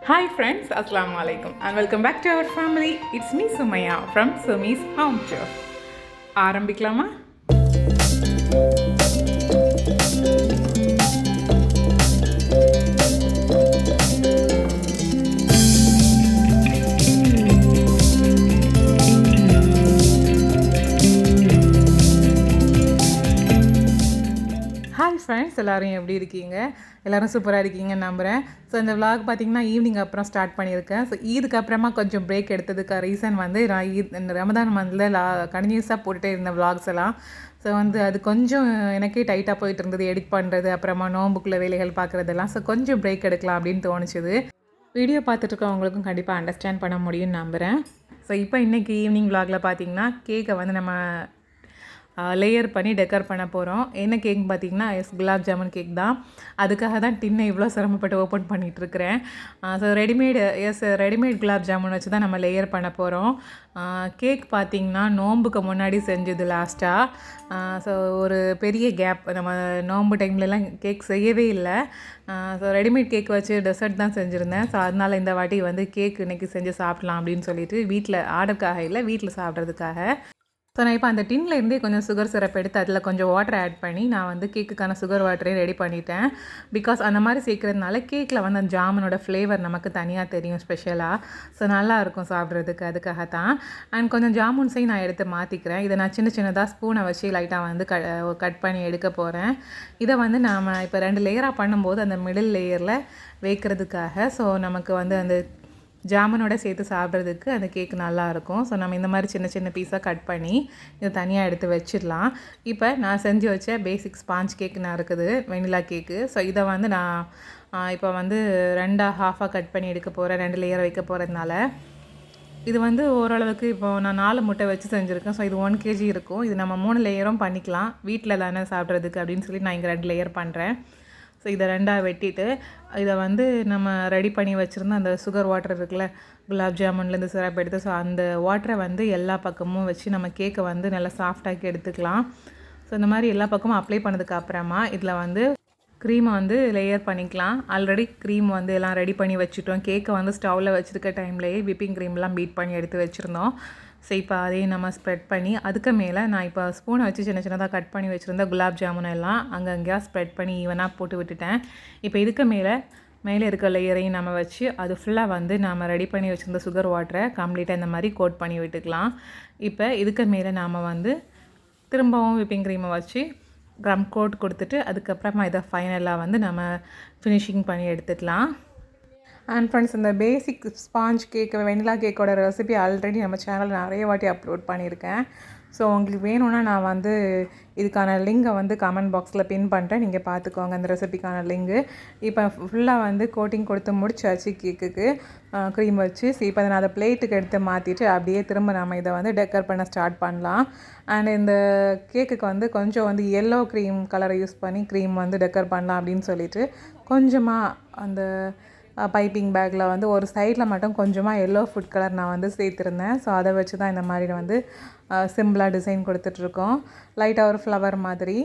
Hi friends, Assalamu alaikum and welcome back to our family. It's me Sumaya from Sumi's Home Chef. ஆரம்பிக்கலாமா? Hi friends, எல்லோரும் எப்படி இருக்கீங்க? எல்லோரும் சூப்பராக இருக்கீங்கன்னு நம்புகிறேன். ஸோ இந்த விலாக் பார்த்திங்கன்னா ஈவினிங் அப்புறம் ஸ்டார்ட் பண்ணியிருக்கேன். ஸோ ஈதுக்கு அப்புறமா கொஞ்சம் பிரேக் எடுத்ததுக்கு ரீசன் வந்து நான் இந்த ரமதான் மந்தில் கண்டினியூஸாக போட்டுகிட்டே இருந்தேன் விலாக்ஸ் எல்லாம். ஸோ வந்து அது கொஞ்சம் எனக்கே டைட்டாக போயிட்டு இருந்தது, எடிட் பண்ணுறது, அப்புறமா நோம்புக்குள்ள வேலைகள் பார்க்குறதெல்லாம். ஸோ கொஞ்சம் பிரேக் எடுக்கலாம் அப்படின்னு தோணுச்சுது. வீடியோ பார்த்துட்ருக்கவங்களுக்கும் கண்டிப்பாக அண்டர்ஸ்டாண்ட் பண்ண முடியும்னு நம்புகிறேன். ஸோ இப்போ இன்றைக்கி ஈவினிங் விலாகில் பார்த்திங்கன்னா கேக்கை வந்து நம்ம லேயர் பண்ணி டெக்கர் பண்ண போகிறோம். என்ன கேக் பார்த்திங்கன்னா குலாப் ஜாமுன் கேக் தான். அதுக்காக தான் டின்னை இவ்வளோ சிரமப்பட்டு ஓப்பன் பண்ணிகிட்ருக்கிறேன். ஸோ ரெடிமேட் குலாப் ஜாமுன் வச்சு தான் நம்ம லேயர் பண்ண போகிறோம். கேக் பார்த்திங்கன்னா நோம்புக்கு முன்னாடி செஞ்சது லாஸ்ட்டாக. ஸோ ஒரு பெரிய கேப், நம்ம நோம்பு டைம்லலாம் கேக் செய்யவே இல்லை. ஸோ ரெடிமேட் கேக் வச்சு டெசர்ட் தான் செஞ்சுருந்தேன். ஸோ அதனால் இந்த வாட்டி வந்து கேக் இன்றைக்கி செஞ்சு சாப்பிட்லாம் அப்படின்னு சொல்லிட்டு வீட்டில் ஆர்டருக்காக இல்லை, வீட்டில் சாப்பிட்றதுக்காக. ஸோ நான் இப்போ அந்த டின்னில் இருந்தே கொஞ்சம் சுகர் சிரப் எடுத்து அதில் கொஞ்சம் வாட்டர் ஆட் பண்ணி நான் வந்து கேக்குக்கான சுகர் வாட்டரையும் ரெடி பண்ணிட்டேன். பிகாஸ் அந்த மாதிரி சேர்க்குறதுனால கேக்கில் வந்து அந்த ஜாமுனோட ஃப்ளேவர் நமக்கு தனியாக தெரியும் ஸ்பெஷலாக. ஸோ நல்லாயிருக்கும் சாப்பிட்றதுக்கு, அதுக்காக தான். அண்ட் கொஞ்சம் ஜாமுன்ஸையும் நான் எடுத்து மாற்றிக்கிறேன். இதை நான் சின்ன சின்னதாக ஸ்பூனை வச்சு லைட்டாக வந்து கட் பண்ணி எடுக்க போகிறேன். இதை வந்து நாம் இப்போ 2 லேயராக பண்ணும்போது அந்த மிடில் லேயரில் வைக்கிறதுக்காக, ஸோ நமக்கு வந்து அந்த ஜாமுனோட சேர்த்து சாப்பிட்றதுக்கு அந்த கேக் நல்லாயிருக்கும். ஸோ நம்ம இந்த மாதிரி சின்ன சின்ன பீஸாக கட் பண்ணி இதை தனியாக எடுத்து வச்சிடலாம். இப்போ நான் செஞ்சு வச்ச பேசிக் ஸ்பாஞ்ச் கேக் நான் இருக்குது, வெனிலா கேக்கு. ஸோ இதை வந்து நான் இப்போ வந்து 2 ஹாஃபாக கட் பண்ணி எடுக்க போகிறேன். 2 லேயர் வைக்க போகிறதுனால இது வந்து ஓரளவுக்கு இப்போது நான் 4 முட்டை வச்சு செஞ்சுருக்கேன். ஸோ இது 1 kg இருக்கும். இது நம்ம 3 லேயரும் பண்ணிக்கலாம், வீட்டில் தானே சாப்பிட்றதுக்கு அப்படின்னு சொல்லி நான் இங்கே 2 லேயர் பண்ணுறேன். ஸோ இதை 2ஆக வெட்டிட்டு இதை வந்து நம்ம ரெடி பண்ணி வச்சுருந்த அந்த சுகர் வாட்டர் இருக்குல்ல, குலாப் ஜாமுன்லேருந்து சிரப் எடுத்து, ஸோ அந்த வாட்டரை வந்து எல்லா பக்கமும் வச்சு நம்ம கேக்கை வந்து நல்லா சாஃப்டாக்கி எடுத்துக்கலாம். ஸோ இந்த மாதிரி எல்லா பக்கமும் அப்ளை பண்ணதுக்கு அப்புறமா இதில் வந்து க்ரீமை வந்து லேயர் பண்ணிக்கலாம். ஆல்ரெடி க்ரீம் வந்து எல்லாம் ரெடி பண்ணி வச்சுட்டோம். கேக்கை வந்து ஸ்டவ்வில் வச்சுருக்க டைம்லேயே விப்பிங் க்ரீம்லாம் பீட் பண்ணி எடுத்து வச்சுருந்தோம். ஸோ இப்போ அதையும் நம்ம ஸ்ப்ரெட் பண்ணி அதுக்கு மேலே நான் இப்போ ஸ்பூனை வச்சு சின்ன சின்னதாக கட் பண்ணி வச்சுருந்த குலாப் ஜாமுன் எல்லாம் அங்கங்கேயா ஸ்ப்ரெட் பண்ணி ஈவனாக போட்டு விட்டுட்டேன். இப்போ இதுக்கு மேலே இருக்க லேயரையும் நம்ம வச்சு அது ஃபுல்லாக வந்து நம்ம ரெடி பண்ணி வச்சுருந்த சுகர் வாட்டரை கம்ப்ளீட்டாக இந்த மாதிரி கோட் பண்ணி விட்டுக்கலாம். இப்போ இதுக்கு மேலே நாம் வந்து திரும்பவும் விப்பிங் க்ரீமை வச்சு க்ரம் கோட் கொடுத்துட்டு அதுக்கப்புறமா இதை ஃபைனலாக வந்து நம்ம ஃபினிஷிங் பண்ணி எடுத்துக்கலாம். அண்ட் ஃப்ரெண்ட்ஸ், இந்த பேசிக் ஸ்பாஞ்ச் கேக் வெனிலா கேக்கோட ரெசிபி ஆல்ரெடி நம்ம சேனலில் நிறைய வாட்டி அப்லோட் பண்ணியிருக்கேன். ஸோ உங்களுக்கு வேணும்னா நான் வந்து இதுக்கான லிங்கை வந்து கமெண்ட் பாக்ஸில் பின் பண்ணுறேன், நீங்கள் பார்த்துக்கோங்க அந்த ரெசிபிக்கான லிங்கு. இப்போ ஃபுல்லாக வந்து கோட்டிங் கொடுத்து முடிச்சாச்சு கேக்குக்கு க்ரீம் வச்சு. ஸோ இப்போ நான் அதை பிளேட்டுக்கு எடுத்து மாற்றிட்டு அப்படியே திரும்ப நம்ம இதை வந்து டெக்கர் பண்ண ஸ்டார்ட் பண்ணலாம். அண்ட் இந்த கேக்குக்கு வந்து கொஞ்சம் வந்து எல்லோ க்ரீம் கலரை யூஸ் பண்ணி க்ரீம் வந்து டெக்கர் பண்ணலாம் அப்படின்னு சொல்லிட்டு கொஞ்சமாக அந்த பைப்பிங் பேக்கில் வந்து ஒரு சைடில் மட்டும் கொஞ்சமாக எல்லோ ஃபுட் கலர் நான் வந்து சேர்த்துருந்தேன். ஸோ அதை வச்சு தான் இந்த மாதிரி வந்து சிம்பிளாக டிசைன் கொடுத்துட்ருக்கோம், லைட்டாக ஒரு ஃப்ளவர் மாதிரி.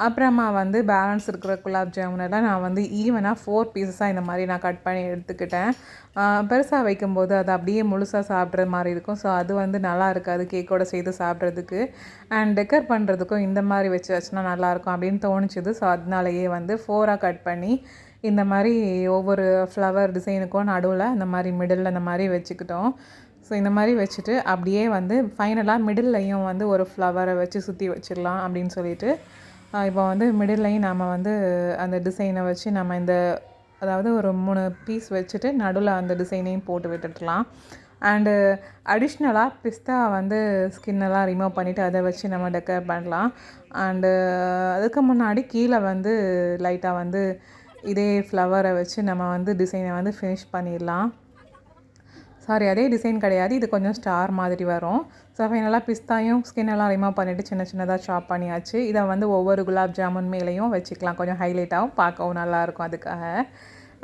அப்புறமா வந்து பேலன்ஸ் இருக்கிற குலாப் ஜாமுனெல்லாம் நான் வந்து ஈவனாக 4 பீஸஸாக இந்த மாதிரி நான் கட் பண்ணி எடுத்துக்கிட்டேன். பெருசாக வைக்கும்போது அது அப்படியே முழுசாக சாப்பிட்ற மாதிரி இருக்கும். ஸோ அது வந்து நல்லா இருக்காது கேக்கோட சேர்த்து சாப்பிட்றதுக்கு. அண்ட் டெக்கர் பண்ணுறதுக்கும் இந்த மாதிரி வச்சுன்னா நல்லாயிருக்கும் அப்படின்னு தோணுச்சுது. ஸோ அதனாலேயே வந்து 4ஆக கட் பண்ணி இந்த மாதிரி ஒவ்வொரு ஃப்ளவர் டிசைனுக்கும் நடுவில் இந்த மாதிரி மிடில் இந்த மாதிரி வச்சுக்கிட்டோம். ஸோ இந்த மாதிரி வச்சுட்டு அப்படியே வந்து ஃபைனலாக மிடில்லையும் வந்து ஒரு ஃப்ளவரை வச்சு சுற்றி வச்சிடலாம் அப்படின்னு சொல்லிட்டு இப்போ வந்து மிடில்லையும் நம்ம வந்து அந்த டிசைனை வச்சு நம்ம அதாவது ஒரு 3 பீஸ் வச்சுட்டு நடுவில் அந்த டிசைனையும் போட்டு விட்டுடலாம். அண்டு அடிஷ்னலாக பிஸ்தா வந்து ஸ்கின்னெல்லாம் ரிமூவ் பண்ணிவிட்டு அதை வச்சு நம்ம டெக்கர் பண்ணலாம். அண்டு அதுக்கு முன்னாடி கீழே வந்து லைட்டாக வந்து இதே ஃப்ளவரை வச்சு நம்ம வந்து டிசைனை வந்து ஃபினிஷ் பண்ணிடலாம். சாரி, அதே டிசைன் கிடையாது, இது கொஞ்சம் ஸ்டார் மாதிரி வரும். ஸோ ஃபைனலாக பிஸ்தாயும் ஸ்கின்னெல்லாம் ரிமூவ் பண்ணிவிட்டு சின்ன சின்னதாக சாப் பண்ணியாச்சு. இதை வந்து ஒவ்வொரு குலாப் ஜாமுன் மேலேயும் வச்சுக்கலாம், கொஞ்சம் ஹைலைட்டாகவும் பார்க்கவும் நல்லாயிருக்கும். அதுக்காக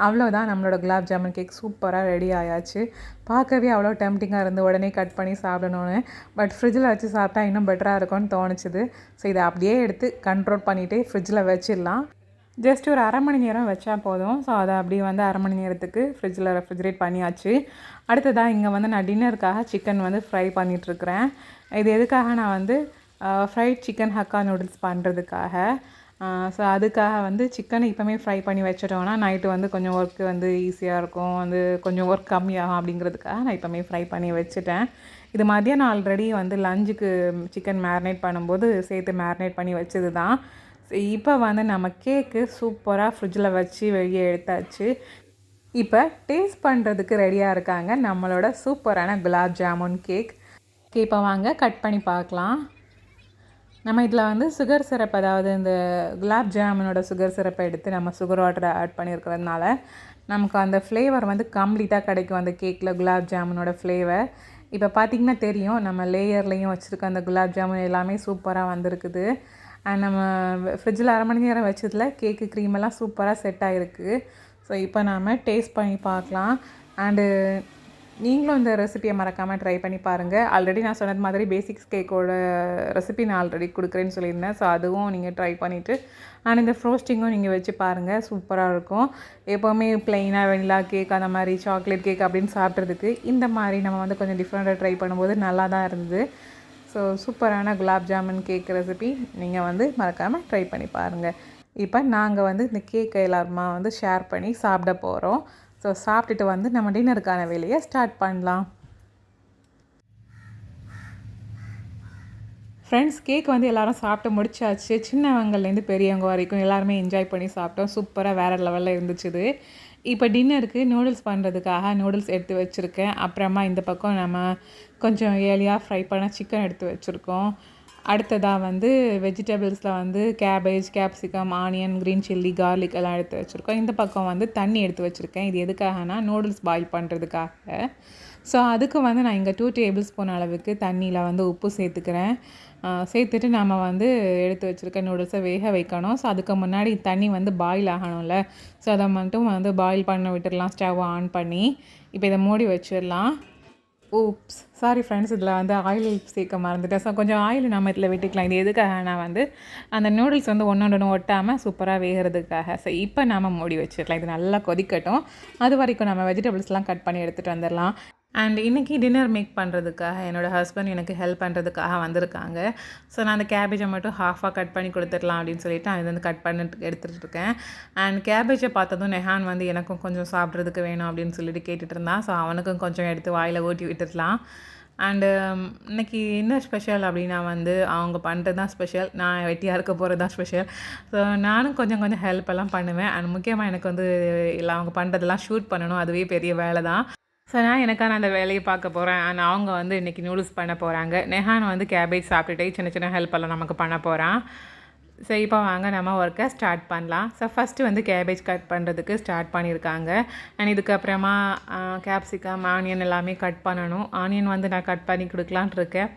அவ்வளோதான், நம்மளோட குலாப் ஜாமுன் கேக் சூப்பராக ரெடி ஆயாச்சு. பார்க்கவே அவ்வளோ டெம்டிங்காக இருந்து உடனே கட் பண்ணி சாப்பிடணுன்னு. பட் ஃப்ரிட்ஜில் வச்சு சாப்பிட்டா இன்னும் பெட்டராக இருக்கும்னு தோணுச்சுது. ஸோ இதை அப்படியே எடுத்து கண்ட்ரோல் பண்ணிவிட்டு ஃப்ரிட்ஜில் வச்சிடலாம். ஜஸ்ட் ஒரு அரை மணி நேரம் வச்சா போதும். ஸோ அதை அப்படியே வந்து அரை மணி நேரத்துக்கு ஃப்ரிட்ஜில் ரெஃப்ரிஜரேட் பண்ணியாச்சு. அடுத்ததாக இங்கே வந்து நான் டின்னருக்காக சிக்கன் வந்து ஃப்ரை பண்ணிகிட்ருக்கிறேன். இது எதுக்காக நான் வந்து ஃப்ரைட் சிக்கன் ஹக்கா நூடுல்ஸ் பண்ணுறதுக்காக. ஸோ அதுக்காக வந்து சிக்கனை இப்போமே ஃப்ரை பண்ணி வச்சிட்டோன்னா நைட்டு வந்து கொஞ்சம் ஒர்க்கு வந்து ஈஸியாக இருக்கும், வந்து கொஞ்சம் ஒர்க் கம்மியாகும் அப்படிங்கிறதுக்காக நான் இப்போமே ஃப்ரை பண்ணி வச்சுட்டேன். இது மதியானம் ஆல்ரெடி வந்து லஞ்சுக்கு சிக்கன் மேரினேட் பண்ணும்போது சேர்த்து மேரினேட் பண்ணி வச்சது தான். இப்போ வந்து நம்ம கேக்கு சூப்பராக ஃப்ரிட்ஜில் வச்சு வெளியே எடுத்தாச்சு. இப்போ டேஸ்ட் பண்ணுறதுக்கு ரெடியாக இருக்காங்க நம்மளோட சூப்பரான குலாப் ஜாமுன் கேக். இப்போ வாங்க கட் பண்ணி பார்க்கலாம். நம்ம இதில் வந்து சுகர் சிரப், அதாவது இந்த குலாப் ஜாமுனோட சுகர் சிரப்பை எடுத்து நம்ம சுகர் வாட்டரை ஆட் பண்ணியிருக்கிறதுனால நமக்கு அந்த ஃப்ளேவர் வந்து கம்ப்ளீட்டாக கிடைக்கும் அந்த கேக்கில், குலாப் ஜாமுனோட ஃப்ளேவர். இப்போ பார்த்திங்கன்னா தெரியும், நம்ம லேயர்லேயும் வச்சுருக்க அந்த குலாப் ஜாமுன் எல்லாமே சூப்பராக வந்திருக்குது. அண்ட் நம்ம ஃப்ரிட்ஜில் அரை மணி நேரம் வச்சதில் கேக்கு க்ரீமெல்லாம் சூப்பராக செட் ஆகிருக்கு. ஸோ இப்போ நாம் டேஸ்ட் பண்ணி பார்க்கலாம். அண்டு நீங்களும் இந்த ரெசிபியை மறக்காமல் ட்ரை பண்ணி பாருங்கள். ஆல்ரெடி நான் சொன்னது மாதிரி பேசிக்ஸ் கேக்கோட ரெசிபி நான் ஆல்ரெடி கொடுக்குறேன்னு சொல்லியிருந்தேன். ஸோ அதுவும் நீங்கள் ட்ரை பண்ணிவிட்டு அண்ட் இந்த ஃப்ரோஸ்டிங்கும் நீங்கள் வச்சு பாருங்கள், சூப்பராக இருக்கும். எப்போவுமே ப்ளெயினாக வெனிலா கேக் அந்த மாதிரி சாக்லேட் கேக் அப்படின்னு சாப்பிட்றதுக்கு இந்த மாதிரி நம்ம வந்து கொஞ்சம் டிஃப்ரெண்ட்டாக ட்ரை பண்ணும்போது நல்லா தான் இருந்தது. ஸோ சூப்பரான குலாப் ஜாமுன் கேக் ரெசிபி நீங்கள் வந்து மறக்காமல் ட்ரை பண்ணி பாருங்கள். இப்போ நாங்கள் வந்து இந்த கேக்கை எல்லாருமா வந்து ஷேர் பண்ணி சாப்பிட போகிறோம். ஸோ சாப்பிட்டுட்டு வந்து நம்ம டின்னருக்கான வேலையை ஸ்டார்ட் பண்ணலாம். ஃப்ரெண்ட்ஸ், கேக் வந்து எல்லோரும் சாப்பிட்டு முடிச்சாச்சு. சின்னவங்கலேருந்து பெரியவங்க வரைக்கும் எல்லாருமே என்ஜாய் பண்ணி சாப்பிட்டோம். சூப்பராக வேறு லெவலில் இருந்துச்சு. இப்போ டின்னருக்கு நூடுல்ஸ் பண்ணுறதுக்காக நூடுல்ஸ் எடுத்து வச்சுருக்கேன். அப்புறமா இந்த பக்கம் நம்ம கொஞ்சம் ஏர்லியாக ஃப்ரை பண்ண சிக்கன் எடுத்து வச்சுருக்கோம். அடுத்ததாக வந்து வெஜிடபிள்ஸில் வந்து cabbage, capsicum, onion, green chilli, garlic எல்லாம் எடுத்து வச்சுருக்கோம். இந்த பக்கம் வந்து தண்ணி எடுத்து வச்சுருக்கேன். இது எதுக்காகனா நூடுல்ஸ் பாயில் பண்ணுறதுக்காக. ஸோ அதுக்கு வந்து நான் இங்கே 2 டேபிள் ஸ்பூன் அளவுக்கு தண்ணியில் வந்து உப்பு சேர்த்துக்கிறேன். சேர்த்துட்டு நம்ம வந்து எடுத்து வச்சுருக்க நூடுல்ஸை வேக வைக்கணும். ஸோ அதுக்கு முன்னாடி தண்ணி வந்து பாயில் ஆகணும்ல, ஸோ அதை மட்டும் வந்து பாயில் பண்ண விட்டுடலாம் ஸ்டவ் ஆன் பண்ணி. இப்போ இதை மூடி வச்சிடலாம். ஊப்ஸ், சாரி ஃப்ரெண்ட்ஸ், இதில் வந்து ஆயில் சேர்க்க மறந்துட்டேன். ஸோ கொஞ்சம் ஆயில் நம்ம இதில் விட்டுக்கலாம். இது எதுக்காக நான் வந்து அந்த நூடுல்ஸ் வந்து ஒன்று ஒட்டாமல் சூப்பராக வேகிறதுக்காக. ஸோ இப்போ நம்ம மூடி வச்சிடலாம். இது நல்லா கொதிக்கட்டும். அது வரைக்கும் நம்ம வெஜிடபிள்ஸ்லாம் கட் பண்ணி எடுத்துகிட்டு வந்துடலாம். அண்ட் இன்றைக்கி டின்னர் மேக் பண்ணுறதுக்காக என்னோடய ஹஸ்பண்ட் எனக்கு ஹெல்ப் பண்ணுறதுக்காக வந்திருக்காங்க. ஸோ நான் அந்த கேபேஜை மட்டும் ஹாஃபாக கட் பண்ணி கொடுத்துடலாம் அப்படின்னு சொல்லிட்டு அது வந்து கட் பண்ணிட்டு எடுத்துகிட்டு இருக்கேன். அண்ட் கேபேஜை பார்த்ததும் நெஹான் வந்து எனக்கும் கொஞ்சம் சாப்பிட்றதுக்கு வேணும் அப்படின்னு சொல்லிட்டு கேட்டுட்டு இருந்தான். ஸோ அவனுக்கும் கொஞ்சம் எடுத்து வாயில் ஊட்டி விட்டுடலாம். அண்டு இன்றைக்கி என்ன ஸ்பெஷல் அப்படின்னா வந்து அவங்க பண்ணுறது தான் ஸ்பெஷல், நான் வெட்டியாக இருக்க போகிறது தான் ஸ்பெஷல். ஸோ நானும் கொஞ்சம் கொஞ்சம் ஹெல்ப் எல்லாம் பண்ணுவேன். அண்ட் முக்கியமாக எனக்கு வந்து எல்லாம் அவங்க பண்ணுறதெல்லாம் ஷூட் பண்ணணும், அதுவே பெரிய வேலை தான். ஸோ நான் எனக்கான அந்த வேலையை பார்க்க போகிறேன். அண்ட் அவங்க வந்து இன்றைக்கி நூடுல்ஸ் பண்ண போகிறாங்க. நெஹான் வந்து கேபேஜ் சாப்பிட்டுட்டே சின்ன சின்ன ஹெல்ப் எல்லாம் நமக்கு பண்ண போகிறான். ஸோ இப்போ வாங்க நம்ம ஒர்க்கை ஸ்டார்ட் பண்ணலாம். ஸோ ஃபஸ்ட்டு வந்து கேபேஜ் கட் பண்ணுறதுக்கு ஸ்டார்ட் பண்ணியிருக்காங்க. அண்ட் இதுக்கப்புறமா கேப்சிகம், ஆனியன் எல்லாமே கட் பண்ணணும். ஆனியன் வந்து நான் கட் பண்ணி கொடுக்கலான்ட்டு இருக்கேன்.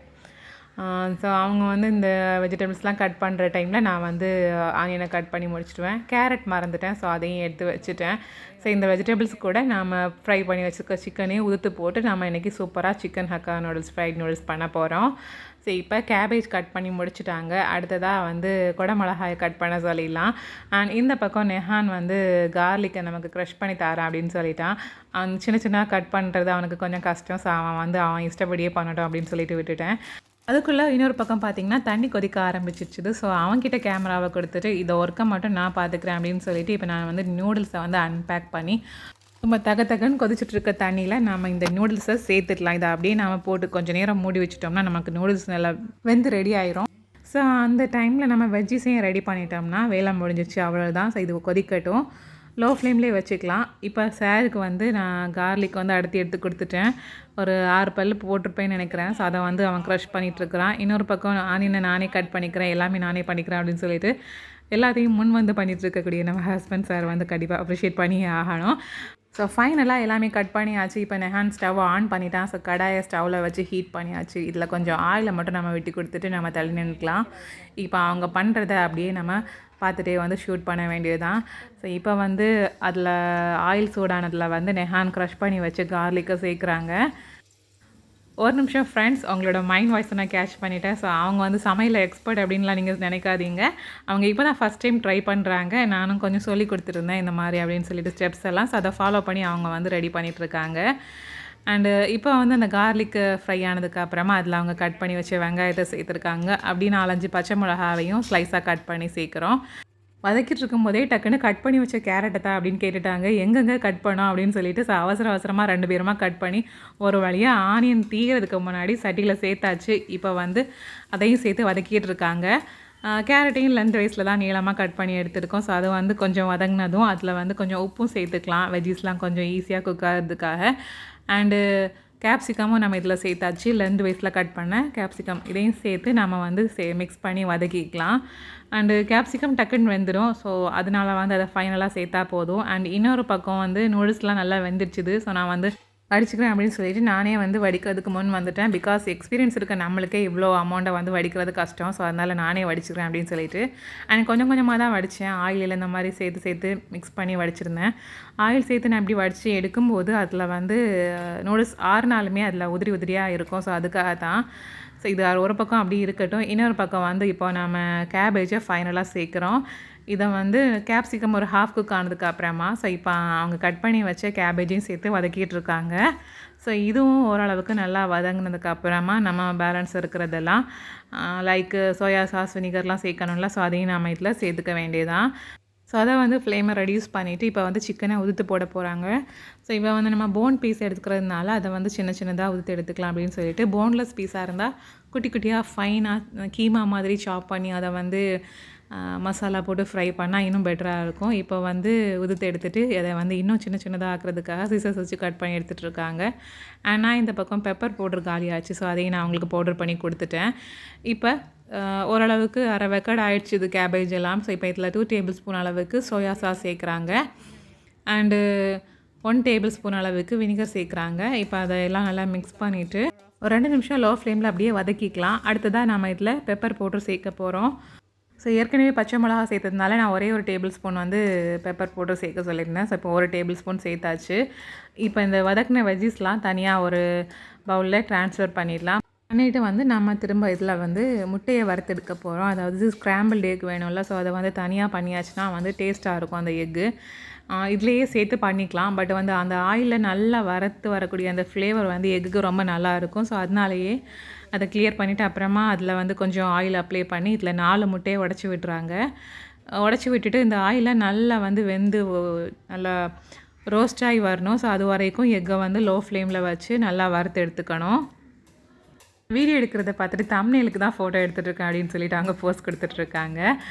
ஸோ அவங்க வந்து இந்த வெஜிடபிள்ஸ்லாம் கட் பண்ணுற டைமில் நான் வந்து ஆனியனை கட் பண்ணி முடிச்சிடுவேன். கேரட் மறந்துட்டேன், ஸோ அதையும் எடுத்து வச்சுட்டேன். ஸோ இந்த வெஜிடபிள்ஸ் கூட நாம் ஃப்ரை பண்ணி வச்சுருக்க சிக்கனையும் உதுத்து போட்டு நம்ம இன்றைக்கி சூப்பராக chicken hakka noodles, fried noodles பண்ண போகிறோம். ஸோ இப்போ கேபேஜ் கட் பண்ணி முடிச்சுட்டாங்க. அடுத்ததாக வந்து குடமிளகாயை கட் பண்ண சொல்லிடலாம். அண்ட் இந்த பக்கம் நெஹான் வந்து கார்லிக்கை நமக்கு க்ரஷ் பண்ணி தரேன் அப்படின்னு சொல்லிட்டான். சின்ன சின்ன கட் பண்ணுறது அவனுக்கு கொஞ்சம் கஷ்டம். ஸோ அவன் வந்து அவன் இஷ்டப்படியே பண்ணட்டும் அப்படின்னு சொல்லிட்டு விட்டுட்டேன். அதுக்குள்ளே இன்னொரு பக்கம் பார்த்திங்கன்னா தண்ணி கொதிக்க ஆரம்பிச்சிருச்சுது. ஸோ அவன்கிட்ட கேமராவை கொடுத்துட்டு இதை ஒர்க்கை மட்டும் நான் பார்த்துக்கிறேன் அப்படின்னு சொல்லிட்டு இப்போ நான் வந்து நூடுல்ஸை வந்து அன்பேக் பண்ணி ரொம்ப தகன்னு கொதிச்சுட்ருக்க தண்ணியில் நம்ம இந்த நூடுல்ஸை சேர்த்துக்கலாம். இதை அப்படியே நாம் போட்டு கொஞ்சம் நேரம் மூடி வச்சிட்டோம்னா நமக்கு நூடுல்ஸ் நல்லா வெந்து ரெடி ஆயிரும். ஸோ அந்த டைமில் நம்ம வெஜ்ஜிஸையும் ரெடி பண்ணிட்டோம்னா வேலை முடிஞ்சிச்சு, அவ்வளோதான். ஸோ இது கொதிக்கட்டும், லோ ஃப்ளேம்லேயே வச்சுக்கலாம். இப்போ சாருக்கு வந்து நான் கார்லிக் வந்து எடுத்து கொடுத்துட்டேன். ஒரு 6 பல் போட்டிருப்பேன்னு நினைக்கிறேன். ஸோ அதை வந்து அவன் க்ரஷ் பண்ணிகிட்ருக்கிறான். இன்னொரு பக்கம் ஆனியனை நானே கட் பண்ணிக்கிறேன், எல்லாமே நானே பண்ணிக்கிறேன் அப்படின்னு சொல்லிட்டு எல்லாத்தையும் முன் வந்து பண்ணிகிட்டு இருக்கக்கூடிய நம்ம ஹஸ்பண்ட் சார் வந்து கண்டிப்பாக அப்ரிஷியேட் பண்ணியே ஆகணும். ஸோ ஃபைனலாக எல்லாமே கட் பண்ணியாச்சு. இப்போ நெஹான் ஸ்டவ்வை ஆன் பண்ணிட்டான். ஸோ கடாயை ஸ்டவ்வில் வச்சு ஹீட் பண்ணியாச்சு. இதில் கொஞ்சம் ஆயிலை மட்டும் நம்ம விட்டு கொடுத்துட்டு நம்ம தள்ளி நின்றுக்கலாம். இப்போ அவங்க பண்ணுறத அப்படியே நம்ம பார்த்துட்டே வந்து ஷூட் பண்ண வேண்டியது தான். ஸோ இப்போ வந்து அதில் ஆயில் சூடானதில் வந்து நெஹான் க்ரஷ் பண்ணி வச்சு கார்லிக்கை சேர்க்குறாங்க. ஒரு நிமிஷம் ஃப்ரெண்ட்ஸ், உங்களோட மைண்ட் வாய்ஸை நான் கேட்ச் பண்ணிட்டேன். ஸோ அவங்க வந்து சமையல்ல எக்ஸ்பர்ட் அப்படின்லாம் நீங்க நினைக்காதீங்க. அவங்க இப்போ தான் ஃபர்ஸ்ட் டைம் ட்ரை பண்றாங்க. நானும் கொஞ்சம் சொல்லிக் குடுத்துருந்தேன் இந்த மாரி அப்படின்னு சொல்லிட்டு ஸ்டெப்ஸ் எல்லாம். ஸோ அத ஃபாலோ பண்ணி அவங்க வந்து ரெடி பண்ணிட்டுருக்காங்க. அண்டு இப்போ வந்து அந்த கார்லிக் ஃப்ரை ஆனதுக்கு அப்புறமா அதில அவங்க கட் பண்ணி வச்ச வெங்காயத்த சேர்த்துருக்காங்க. அப்படியே 4, 5 பச்சை மிளகாவையும் ஸ்லைஸா கட் பண்ணி சேர்க்குறோம். வதக்கிட்டு இருக்கும்போதே டக்குன்னு கட் பண்ணி வச்ச கேரட்ட தா அப்படின்னு கேட்டுட்டாங்க. எங்கங்க கட் பண்ணோம் அப்படின்னு சொல்லிட்டு அவசர அவசரமா 2 பேருமா கட் பண்ணி ஒரு வழியா ஆனியன் தீயறதுக்கு முன்னாடி சட்டியில சேர்த்தாச்சு. இப்போ வந்து அதையும் சேர்த்து வதக்கிட்டு இருக்காங்க. கேரட்டையும் லென்த் வைஸில் தான் நீளமாக கட் பண்ணி எடுத்துருக்கோம். ஸோ அது வந்து கொஞ்சம் வதங்கினதும் அதில் வந்து கொஞ்சம் உப்பும் சேர்த்துக்கலாம். வெஜ்ஜீஸ்லாம் கொஞ்சம் ஈஸியாக குக் ஆகிறதுக்காக. அண்டு கேப்சிகமும் நம்ம இதில் சேர்த்தாச்சு. லென்த் வைஸில் கட் பண்ண கேப்சிகம் இதையும் சேர்த்து நம்ம வந்து மிக்ஸ் பண்ணி வதக்கிக்கலாம். அண்டு கேப்சிகம் டக்குன்னு வெந்துடும். ஸோ அதனால வந்து அதை ஃபைனலாக சேர்த்தா போதும். அண்ட் இன்னொரு பக்கம் வந்து நூடுல்ஸ்லாம் நல்லா வெந்துருச்சுது. ஸோ நான் வந்து வடிச்சுக்கிறேன் அப்படின்னு சொல்லிட்டு நானே வந்து வடிக்கிறதுக்கு முன் வந்துட்டேன். பிகாஸ் எக்ஸ்பீரியன்ஸ் இருக்க நம்மளுக்கே இவ்வளோ அமௌண்ட்டை வந்து வடிக்கிறது கஷ்டம். ஸோ அதனால் நானே வடிச்சுக்கிறேன் அப்படின்னு சொல்லிட்டு அண்ட் கொஞ்சம் கொஞ்சமாக தான் வடித்தேன். ஆயில் இந்த மாதிரி சேர்த்து சேர்த்து மிக்ஸ் பண்ணி வடிச்சிருந்தேன். ஆயில் சேர்த்து நான் இப்படி வடித்து எடுக்கும்போது அதில் வந்து நூடுல்ஸ் ஆறுனாலுமே அதில் உதிரி உதிரியாக இருக்கும். ஸோ அதுக்காக தான். ஸோ இது ஒரு பக்கம் அப்படி இருக்கட்டும். இன்னொரு பக்கம் வந்து இப்போ நம்ம கேபேஜை ஃபைனலாக சேர்க்குறோம். இதை வந்து கேப்சிகம் ஒரு ஹாஃப் குக் ஆனதுக்கு அப்புறமா ஸோ இப்போ அவங்க கட் பண்ணி வச்ச கேபேஜையும் சேர்த்து வதக்கிட்டு இருக்காங்க. ஸோ இதுவும் ஓரளவுக்கு நல்லா வதங்கினதுக்கு அப்புறமா நம்ம பேலன்ஸ் இருக்கிறதெல்லாம் லைக் சோயா சாஸ் வினிகர்லாம் சேர்க்கணும்ல. ஸோ அதையும் நம்ம இதில் சேர்த்துக்க வேண்டியதான். ஸோ அதை வந்து ஃப்ளேமை ரெடியூஸ் பண்ணிவிட்டு இப்போ வந்து சிக்கனை உதுத்து போட போகிறாங்க. ஸோ இப்போ வந்து நம்ம போன் பீஸ் எடுத்துக்கிறதுனால அதை வந்து சின்ன சின்னதாக உதுத்து எடுத்துக்கலாம் அப்படின்னு சொல்லிட்டு போன்லெஸ் பீஸாக இருந்தால் குட்டி குட்டியாக ஃபைனாக கீமா மாதிரி சாப் பண்ணி அதை வந்து மசாலா போட்டு ஃப்ரை பண்ணால் இன்னும் பெட்டராக இருக்கும். இப்போ வந்து உதுத்து எடுத்துகிட்டு அதை வந்து இன்னும் சின்ன சின்னதாக ஆக்கிறதுக்காக சிசர்ஸ் வச்சு கட் பண்ணி எடுத்துகிட்டு இருக்காங்க. நான் இந்த பக்கம் பெப்பர் பவுடர் காலியாச்சு. ஸோ அதையும் நான் அவங்களுக்கு பவுடர் பண்ணி கொடுத்துட்டேன். இப்போ ஓரளவுக்கு அரை வெக்கட் ஆயிடுச்சு இது கேபேஜ் எல்லாம். ஸோ இப்போ இதில் 2 டேபிள் ஸ்பூன் அளவுக்கு சோயா சாஸ் சேர்க்குறாங்க. அண்டு 1 டேபிள் ஸ்பூன் அளவுக்கு வினிகர் சேர்க்குறாங்க. இப்போ அதையெல்லாம் நல்லா மிக்ஸ் பண்ணிவிட்டு ஒரு 2 நிமிஷம் லோ ஃப்ளேமில் அப்படியே வதக்கிக்கலாம். அடுத்ததாக நம்ம இதில் பெப்பர் பவுடர் சேர்க்க போகிறோம். ஸோ ஏற்கனவே பச்சை மிளகா சேர்த்ததுனால நான் ஒரே ஒரு டேபிள் ஸ்பூன் வந்து பெப்பர் பவுடர் சேர்க்க சொல்லியிருந்தேன். ஸோ இப்போ ஒரு டேபிள் ஸ்பூன் சேர்த்தாச்சு. இப்போ இந்த வதக்கின வெஜ்ஜீஸ்லாம் தனியாக ஒரு பவுலில் ட்ரான்ஸ்ஃபர் பண்ணிடலாம். பண்ணிவிட்டு வந்து நம்ம திரும்ப இதில் வந்து முட்டையை வறுத்தெடுக்க போகிறோம். அதாவது ஸ்க்ராம்பிள்டு எக் வேணும்ல. ஸோ அதை வந்து தனியாக பண்ணியாச்சுன்னா வந்து டேஸ்ட்டாக இருக்கும் அந்த எக்கு. இதுலேயே சேர்த்து பண்ணிக்கலாம். பட் வந்து அந்த ஆயிலில் நல்லா வறுத்து வரக்கூடிய அந்த ஃப்ளேவர் வந்து எக்குக்கு ரொம்ப நல்லாயிருக்கும். ஸோ அதனாலேயே அதை கிளியர் பண்ணிவிட்டு அப்புறமா அதில் வந்து கொஞ்சம் ஆயில் அப்ளை பண்ணி இதில் 4 முட்டையை உடச்சி விட்டுறாங்க. உடச்சி விட்டுட்டு இந்த ஆயிலில் நல்லா வந்து வெந்து நல்லா ரோஸ்ட் ஆகி வரணும். ஸோ அது வரைக்கும் எக்கை வந்து லோ ஃப்ளேமில் வச்சு நல்லா வறுத்து எடுத்துக்கணும். வீடியோ எடுக்கிறத பார்த்துட்டு தம்ப்நெயிலுக்கு தான் ஃபோட்டோ எடுத்துகிட்ருக்கேன் அப்படின்னு சொல்லிட்டு அவங்க போஸ்ட் கொடுத்துட்ருக்காங்க.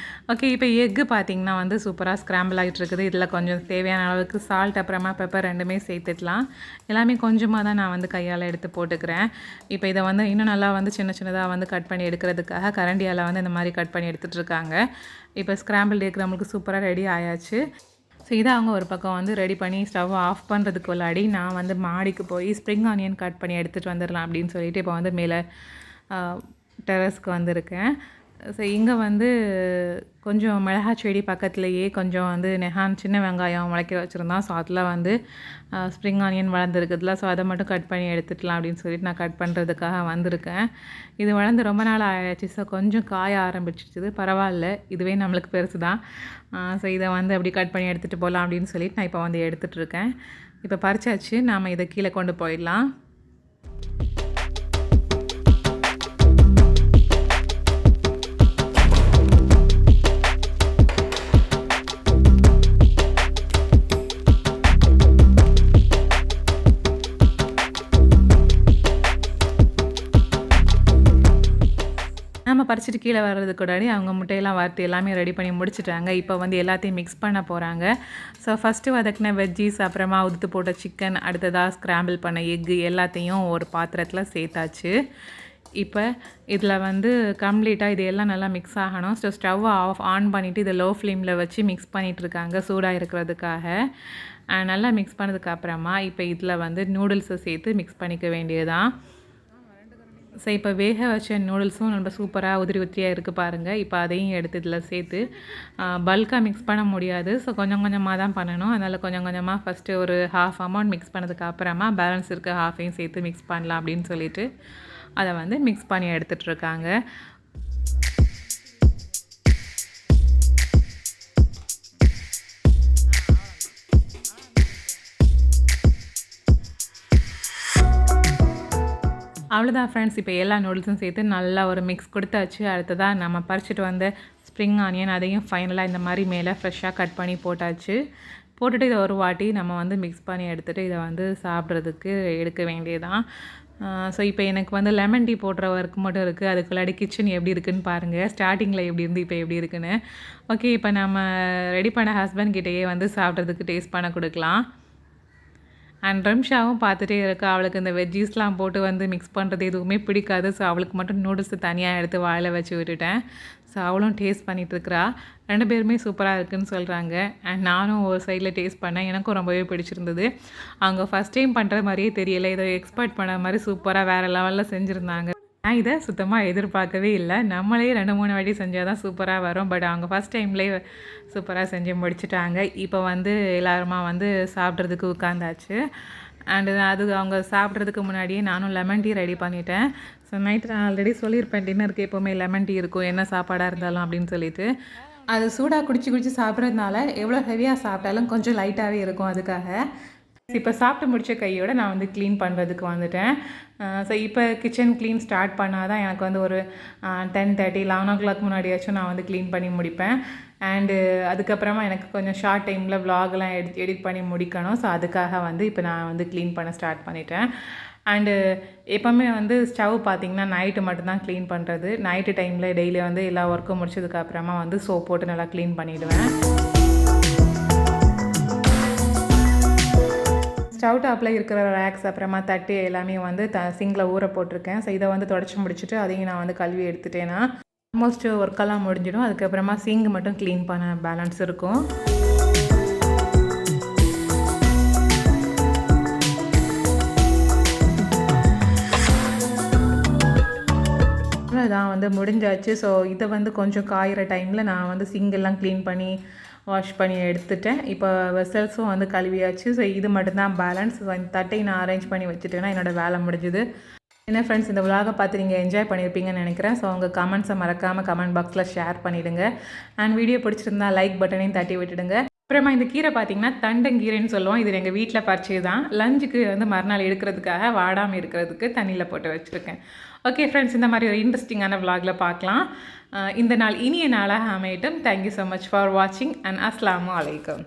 ஓகே, இப்போ எக்கு பார்த்திங்கன்னா வந்து சூப்பராக ஸ்க்ராம்பிள் ஆகிட்டு இருக்குது. இதில் கொஞ்சம் தேவையான அளவுக்கு சால்ட் அப்புறமா பெப்பர் ரெண்டுமே சேர்த்துக்கலாம். எல்லாமே கொஞ்சமாக தான் நான் வந்து கையால் எடுத்து போட்டுக்கிறேன். இப்போ இதை வந்து இன்னும் நல்லா வந்து சின்ன சின்னதாக வந்து கட் பண்ணி எடுக்கிறதுக்காக கரண்டியால் வந்து இந்த மாதிரி கட் பண்ணி எடுத்துகிட்ருக்காங்க. இப்போ ஸ்க்ராம்பிள் எக் நம்மளுக்கு சூப்பராக ரெடி ஆயாச்சு. ஸோ இதை அவங்க ஒரு பக்கம் வந்து ரெடி பண்ணி ஸ்டவ் ஆஃப் பண்ணுறதுக்கு முன்னாடி நான் வந்து மாடிக்கு போய் ஸ்ப்ரிங் ஆனியன் கட் பண்ணி எடுத்துகிட்டு வந்துடலாம் அப்படின்னு சொல்லிட்டு இப்போ வந்து மேலே டெரஸ்க்கு வந்திருக்கேன். ஸோ இங்கே வந்து கொஞ்சம் மிளகாய் செடி பக்கத்துலேயே கொஞ்சம் வந்து நெஹான் சின்ன வெங்காயம் முளைக்க வச்சுருந்தான். ஸோ அதில் வந்து ஸ்ப்ரிங் ஆனியன் வளர்ந்துருக்குதுல. ஸோ அதை மட்டும் கட் பண்ணி எடுத்துக்கலாம் அப்படின்னு சொல்லிட்டு நான் கட் பண்ணுறதுக்காக வந்திருக்கேன். இது வளர்ந்து ரொம்ப நாள் ஆயாச்சு. ஸோ கொஞ்சம் காய ஆரம்பிச்சிச்சுது. பரவாயில்ல, இதுவே நம்மளுக்கு பெருசு தான். ஸோ இதை வந்து அப்படி கட் பண்ணி எடுத்துகிட்டு போகலாம் அப்படின்னு சொல்லிட்டு நான் இப்போ வந்து எடுத்துகிட்ருக்கேன். இப்போ பறிச்சாச்சு. நாம் இதை கீழே கொண்டு போயிடலாம். நம்ம பறிச்சுட்டு கீழே வர்றதுக்கு முன்னாடி அவங்க முட்டையெல்லாம் வறுத்து எல்லாமே ரெடி பண்ணி முடிச்சுட்டாங்க. இப்போ வந்து எல்லாத்தையும் மிக்ஸ் பண்ண போகிறாங்க. ஸோ ஃபஸ்ட்டு வதக்கின வெஜ்ஜீஸ், அப்புறமா உதுத்து போட்ட சிக்கன், அடுத்ததாக ஸ்க்ராம்பிள் பண்ண எக்கு எல்லாத்தையும் ஒரு பாத்திரத்தில் சேர்த்தாச்சு. இப்போ இதில் வந்து கம்ப்ளீட்டாக இது எல்லாம் நல்லா மிக்ஸ் ஆகணும். ஸோ ஸ்டவ்வை ஆன் பண்ணிவிட்டு இதை லோ ஃப்ளேமில் வச்சு மிக்ஸ் பண்ணிகிட்ருக்காங்க சூடாக இருக்கிறதுக்காக. நல்லா மிக்ஸ் பண்ணதுக்கு அப்புறமா இப்போ இதில் வந்து நூடுல்ஸை சேர்த்து மிக்ஸ் பண்ணிக்க வேண்டியதான். ஸோ இப்போ வேக வச்ச நூடுல்ஸும் ரொம்ப சூப்பராக உதிரியாக இருக்குது பாருங்கள். இப்போ அதையும் எடுத்து இதில் சேர்த்து பல்காக மிக்ஸ் பண்ண முடியாது. ஸோ கொஞ்சம் கொஞ்சமாக தான் பண்ணணும். அதனால் கொஞ்சம் கொஞ்சமாக ஃபஸ்ட்டு ஒரு ஹாஃப் அமௌண்ட் மிக்ஸ் பண்ணதுக்கு அப்புறமா பேலன்ஸ் இருக்க ஹாஃபையும் சேர்த்து மிக்ஸ் பண்ணலாம் அப்படின்னு சொல்லிட்டு அதை வந்து மிக்ஸ் பண்ணி எடுத்துகிட்ருக்காங்க. அவ்வளோதான் ஃப்ரெண்ட்ஸ். இப்போ எல்லா நூடுல்ஸும் சேர்த்து நல்லா ஒரு மிக்ஸ் கொடுத்தாச்சு. அடுத்ததாக நம்ம பறிச்சுட்டு வந்த ஸ்ப்ரிங் ஆனியன் அதையும் ஃபைனலாக இந்த மாதிரி மேலே ஃப்ரெஷ்ஷாக கட் பண்ணி போட்டாச்சு. போட்டுட்டு இதை ஒரு வாட்டி நம்ம வந்து மிக்ஸ் பண்ணி எடுத்துகிட்டு இதை வந்து சாப்பிட்றதுக்கு எடுக்க வேண்டியதான். ஸோ இப்போ எனக்கு வந்து லெமன் டீ போடுற ஒர்க் மட்டும் இருக்குது. அதுக்குள்ளாடி கிச்சன் எப்படி இருக்குதுன்னு பாருங்கள். ஸ்டார்டிங்கில் எப்படி இருந்து இப்போ எப்படி இருக்குன்னு. ஓகே, இப்போ நம்ம ரெடி பண்ண ஹஸ்பண்ட் கிட்டேயே வந்து சாப்பிட்றதுக்கு டேஸ்ட் பண்ண கொடுக்கலாம். அண்ட் ரம்ஷாவும் பார்த்துட்டே இருக்கா. அவளுக்கு இந்த வெஜ்ஜீஸ்லாம் போட்டு வந்து மிக்ஸ் பண்ணுறது எதுவுமே பிடிக்காது. ஸோ அவளுக்கு மட்டும் நூடுல்ஸ் தனியாக எடுத்து வாயில் வச்சு விட்டுட்டேன். ஸோ அவளும் டேஸ்ட் பண்ணிகிட்ருக்குறா. 2 பேருமே சூப்பராக இருக்குதுன்னு சொல்கிறாங்க. அண்ட் நானும் ஒரு சைடில் டேஸ்ட் பண்ணேன். எனக்கும் ரொம்பவே பிடிச்சிருந்தது. அவங்க ஃபஸ்ட் டைம் பண்ணுற மாதிரியே தெரியலை. ஏதோ எக்ஸ்பெக்ட் பண்ண மாதிரி சூப்பராக வேறு லெவலில் செஞ்சுருந்தாங்க. நான் இதை சுத்தமாக எதிர்பார்க்கவே இல்லை. நம்மளே 2-3 வாட்டி செஞ்சால் தான் சூப்பராக வரும். பட் அவங்க ஃபஸ்ட் டைம்லேயே சூப்பராக செஞ்சு முடிச்சுட்டாங்க. இப்போ வந்து எல்லாருமா வந்து சாப்பிட்றதுக்கு உட்காந்தாச்சு. அண்டு அது அவங்க சாப்பிட்றதுக்கு முன்னாடியே நானும் லெமன் டீ ரெடி பண்ணிட்டேன். ஸோ நைட்டு நான் ஆல்ரெடி சொல்லியிருப்பேன், டின்னருக்கு எப்போவுமே லெமன் டீ இருக்கும் என்ன சாப்பாடாக இருந்தாலும் அப்படின்னு சொல்லிட்டு. அது சூடாக குடிச்சு சாப்பிட்றதுனால எவ்வளோ ஹெவியாக சாப்பிட்டாலும் கொஞ்சம் லைட்டாகவே இருக்கும். அதுக்காக இப்போ சாப்பிட்டு முடித்த கையோடு நான் வந்து க்ளீன் பண்ணுறதுக்கு வந்துட்டேன். ஸோ இப்போ கிச்சன் க்ளீன் ஸ்டார்ட் பண்ணால் தான் எனக்கு வந்து ஒரு 10:30 11 o'clock முன்னாடியாச்சும் நான் வந்து க்ளீன் பண்ணி முடிப்பேன். அண்டு அதுக்கப்புறமா எனக்கு கொஞ்சம் ஷார்ட் டைமில் விலாக்லாம் எடிட் பண்ணி முடிக்கணும். ஸோ அதுக்காக வந்து இப்போ நான் வந்து க்ளீன் பண்ண ஸ்டார்ட் பண்ணிட்டேன். அண்டு எப்போவுமே வந்து ஸ்டவ் பார்த்திங்கன்னா நைட்டு மட்டும்தான் க்ளீன் பண்ணுறது. நைட்டு டைமில் டெய்லி வந்து எல்லா ஒர்க்கும் முடிச்சதுக்கப்புறமா வந்து சோப் போட்டு நல்லா க்ளீன் பண்ணிவிடுவேன். ஸ்டவ் டாப்பில் இருக்கிற ரேக்ஸ் அப்புறமா தட்டு எல்லாமே வந்து சிங்கில் ஊற போட்டிருக்கேன். ஸோ இதை வந்து தொடச்சி முடிச்சுட்டு அதையும் நான் வந்து கழுவி எடுத்துட்டேன்னா ஆல்மோஸ்ட் ஒர்க்கெல்லாம் முடிஞ்சிடும். அதுக்கப்புறமா சிங்க் மட்டும் க்ளீன் பண்ண பேலன்ஸ் இருக்கும். அவ்வளோதான் வந்து முடிஞ்சாச்சு. ஸோ இதை வந்து கொஞ்சம் காயிற டைமில் நான் வந்து சிங்கெல்லாம் க்ளீன் பண்ணி வாஷ் பண்ணி எடுத்துட்டேன். இப்போ வெசல்ஸும் வந்து கழுவியாச்சு. ஸோ இது மட்டும்தான் பேலன்ஸ். ஸோ இந்த தட்டையை நான் அரேஞ்ச் பண்ணி வச்சுட்டேன்னா என்னோடய வேலை முடிஞ்சுது. என்ன ஃப்ரெண்ட்ஸ், இந்த விலாகை பார்த்து நீங்கள் என்ஜாய் பண்ணியிருப்பீங்கன்னு நினைக்கிறேன். ஸோ உங்கள் கமெண்ட்ஸை மறக்காமல் கமெண்ட் பாக்ஸில் ஷேர் பண்ணிவிடுங்க. அண்ட் வீடியோ பிடிச்சிருந்தா லைக் பட்டனையும் தட்டி விட்டுடுங்க. அப்புறமா இந்த கீரை பார்த்திங்கன்னா தண்டங்கீரைன்னு சொல்லுவோம். இது எங்கள் வீட்டில் பறிச்சது தான். லஞ்சுக்கு வந்து மறுநாள் எடுக்கிறதுக்காக வாடாமல் இருக்கிறதுக்கு தண்ணியில் போட்டு வச்சுருக்கேன். ஓகே ஃப்ரெண்ட்ஸ், இந்த மாதிரி ஒரு இன்ட்ரெஸ்டிங்கான விலாகில் பார்க்கலாம். இந்த நாள் இனிய நாளாக அமையட்டும். தேங்க்யூ ஸோ மச் ஃபார் வாட்சிங் அண்ட் அஸ்ஸலாமு அலைக்கும்.